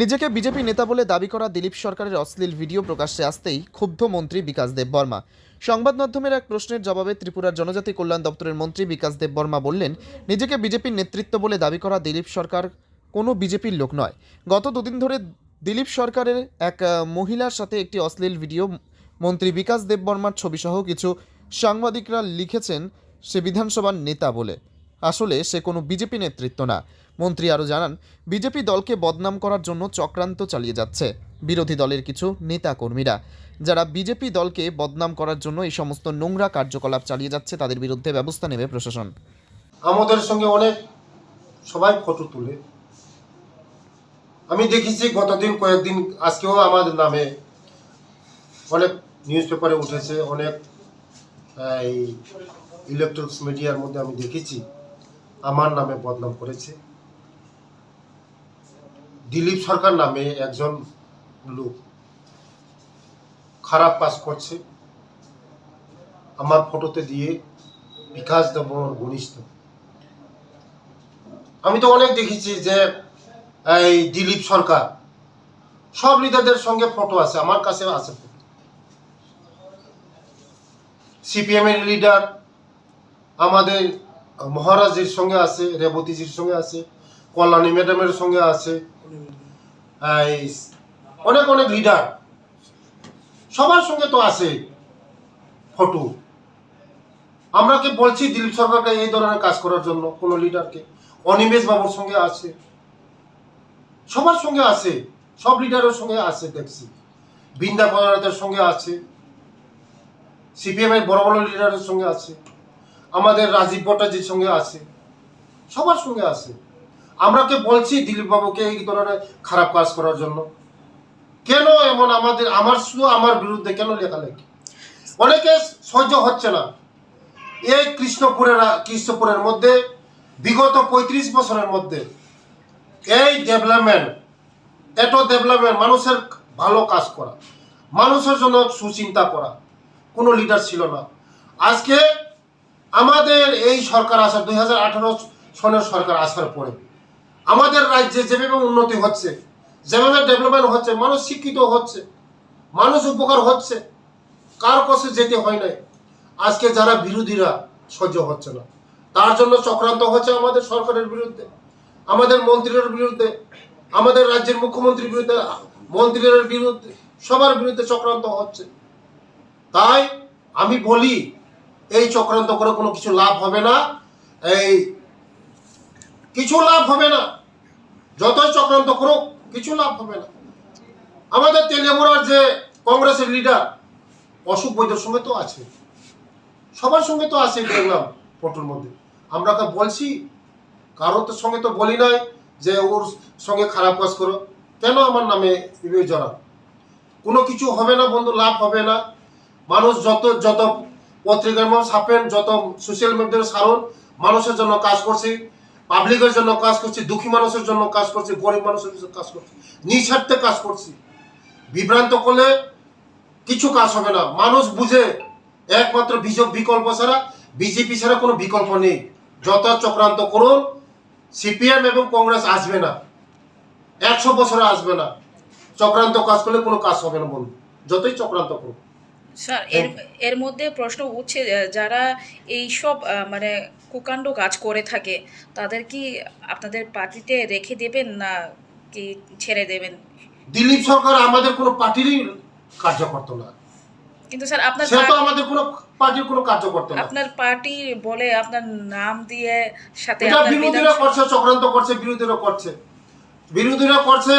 নিজেকে বিজেপি নেতা বলে দাবি করা দিলীপ সরকারের অশ্লীল ভিডিও প্রকাশ্যে আসতেই ক্ষুব্ধ মন্ত্রী বিকাশ দেববর্মা। সংবাদ মাধ্যমের এক প্রশ্নের জবাবে ত্রিপুরার জনজাতি কল্যাণ দপ্তরের মন্ত্রী বিকাশ দেববর্মা বললেন, নিজেকে বিজেপির নেতৃত্ব বলে দাবি করা দিলীপ সরকার কোনো বিজেপির লোক নয়। গত দুদিন ধরে দিলীপ সরকারের এক মহিলার সাথে একটি অশ্লীল ভিডিও মন্ত্রী বিকাশ দেববর্মার ছবিসহ কিছু সাংবাদিকরা লিখেছেন সে বিধানসভার নেতা বলে। আসলে সে কোনো বিজেপি নেতৃত্ব না। মন্ত্রী আরও জানান, বিজেপি দলকে বদনাম করার জন্য চক্রান্ত চালিয়ে যাচ্ছে বিরোধী দলের কিছু নেতা কর্মীরা, যারা বিজেপি দলকে বদনাম করার জন্য এই সমস্ত নোংরা কার্যকলাপ চালিয়ে যাচ্ছে তাদের বিরুদ্ধে ব্যবস্থা নেবে প্রশাসন। আমাদের সঙ্গে অনেক সবাই ফটো তুলে আমি দেখেছি গতদিন কয়েকদিন, আজকেও আমাদের নামে অনেক নিউজ পেপারে উঠেছে, অনেক এই ইলেকট্রনিক্স মিডিয়ার মধ্যে আমি দেখেছি আমার নামে বদনাম করেছে। দিলীপ সরকার নামে একজন লোক খারাপ কাজ করছে, আমার ফটোতে দিয়ে বিকাশ দেব ঘনিষ্ঠ। আমি তো অনেক দেখেছি যে এই দিলীপ সরকার সব লিডারদের সঙ্গে ফটো আছে, আমার কাছে আছে। সিপিএম এর লিডার আমাদের মহারাজের সঙ্গে আছে, রেবতীজির সঙ্গে আছে, কল্যাণী ম্যাডামের সঙ্গে আছে, অনেক অনেক লিডার সবার সঙ্গে তো আছে ফটো। আমরা কি বলছি দিলীপ সরকারকে এই ধরনের কাজ করার জন্য? কোন লিডারকে? অনিমেষ বাবুর সঙ্গে আছে, সবার সঙ্গে আছে, সব লিডারের সঙ্গে আছে। দেখছি বৃন্দা পদার্থের সঙ্গে আছে, সিপিএম এর বড় বড় লিডারের সঙ্গে আছে, আমাদের রাজীব ভট্টাচার্যের সঙ্গে আছে, সবার সঙ্গে আছে। আমরা কে বলছি দিলীপ বাবুকে এই ধরনের খারাপ কাজ করার জন্য? কেন এমন আমার শুধু আমার বিরুদ্ধে কেন লেখালেখি? অনেকে সহ্য হচ্ছে না। এই কৃষ্ণপুরের মধ্যে বিগত 35 বছরের মধ্যে এই ডেভেলপমেন্ট মানুষের ভালো কাজ করা, মানুষের জন্য সুচিন্তা করা কোনো লিডার ছিল না। আজকে আমাদের এই সরকার আসা 2018 সনের সরকার আসার পরে আমাদের রাজ্যে যেভাবে উন্নতি হচ্ছে, যেভাবে ডেভেলপমেন্ট হচ্ছে, মানুষ শিক্ষিত হচ্ছে, মানুষ উপকার হচ্ছে, কার কাছে যেতে হয় নাই। আজকে যারা বিরোধীরা সহ্য হচ্ছে না, তার জন্য চক্রান্ত হচ্ছে আমাদের সরকারের বিরুদ্ধে, আমাদের মন্ত্রীর বিরুদ্ধে, আমাদের রাজ্যের মুখ্যমন্ত্রীর বিরুদ্ধে, মন্ত্রীদের বিরুদ্ধে, সবার বিরুদ্ধে চক্রান্ত হচ্ছে। তাই আমি বলি এই চক্রান্ত করে কোনো কিছু লাভ হবে না, কিছু লাভ হবে না। যতই চক্রান্ত করুক কিছু লাভ হবে না। আমাদের তেলিয়ামুড়ার যে কংগ্রেসের লিডার অশোক বৈদ্যর সঙ্গে তো আছে, সবার সঙ্গে তো আছে, দেখলাম ফটোর মধ্যে। আমরা তো বলছি, কারোর তো সঙ্গে তো বলি নাই যে ওর সঙ্গে খারাপ কাজ করো। কেন আমার নামে জড়া? কোনো কিছু হবে না বন্ধু, লাভ হবে না। মানুষ যত পত্রিকার ছাপেন, যত সোশ্যাল মিডিয়ার সারণ, মানুষের জন্য কাজ করছি, পাবলিকের জন্য কাজ করছি, দুঃখী মানুষের জন্য কাজ করছি, গরিব মানুষের জন্য কাজ করছি, নিঃস্বার্থে কাজ করছি। বিভ্রান্ত করলে কিছু কাজ হবে না। মানুষ বুঝে একমাত্র বিকল্প ছাড়া, বিজেপি ছাড়া কোনো বিকল্প নেই। যত চক্রান্ত করুন, সিপিএম এবং কংগ্রেস আসবে না, 100 বছরে আসবে না। চক্রান্ত কাজ করলে কোনো কাজ হবে না বন্ধু, যতই চক্রান্ত করুন। স্যার, এর মধ্যে প্রশ্ন উঠছে, যারা এই সব মানে কুকাণ্ড কাজ করে থাকে তাদের কি আপনাদের পার্টিতে রেখে দেবেন না কি ছেড়ে দেবেন? দিলীপ সরকার আমাদের কোনো পার্টিরই কার্যকর্তা না। কিন্তু স্যার সে তো আমাদের কোনো পার্টির কোনো কার্যকর্তা না। আপনার পার্টি বলে আপনার নাম দিয়ে সাথে এটা বিরোধীরা করছে, চক্রান্ত করছে, বিরোধীরা করছে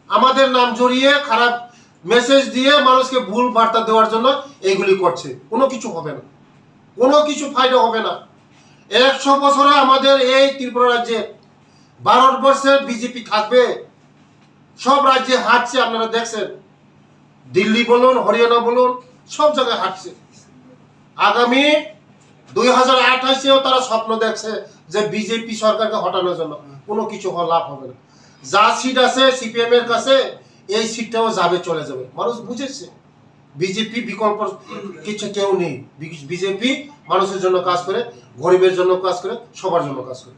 আমাদের নাম জড়িয়ে খারাপ মেসেজ দিয়ে মানুষকে ভুল বার্তা দেওয়ার জন্য এইগুলি করছে। কোনো কিছু হবে না, কোনো কিছু ফায়দা হবে না। 100 বছরে আমাদের এই ত্রিপুরা রাজ্যে ভারতবর্ষে বিজেপি থাকবে। সব রাজ্যে হাঁটছে, আপনারা দেখছেন, দিল্লি বলুন, হরিয়ানা বলুন, সব জায়গায় হাঁটছে। আগামী 2028-এও তারা স্বপ্ন দেখছে যে বিজেপি সরকারকে হটানোর জন্য। কোনো কিছু লাভ হবে না। যা সিট আছে সিপিএম এর কাছে, এই সিটটাও যাবে, চলে যাবে। মানুষ বুঝেছে বিজেপি বিকল্প কিছু কেউ নেই। বিজেপি মানুষের জন্য কাজ করে, গরিবের জন্য কাজ করে, সবার জন্য কাজ করে।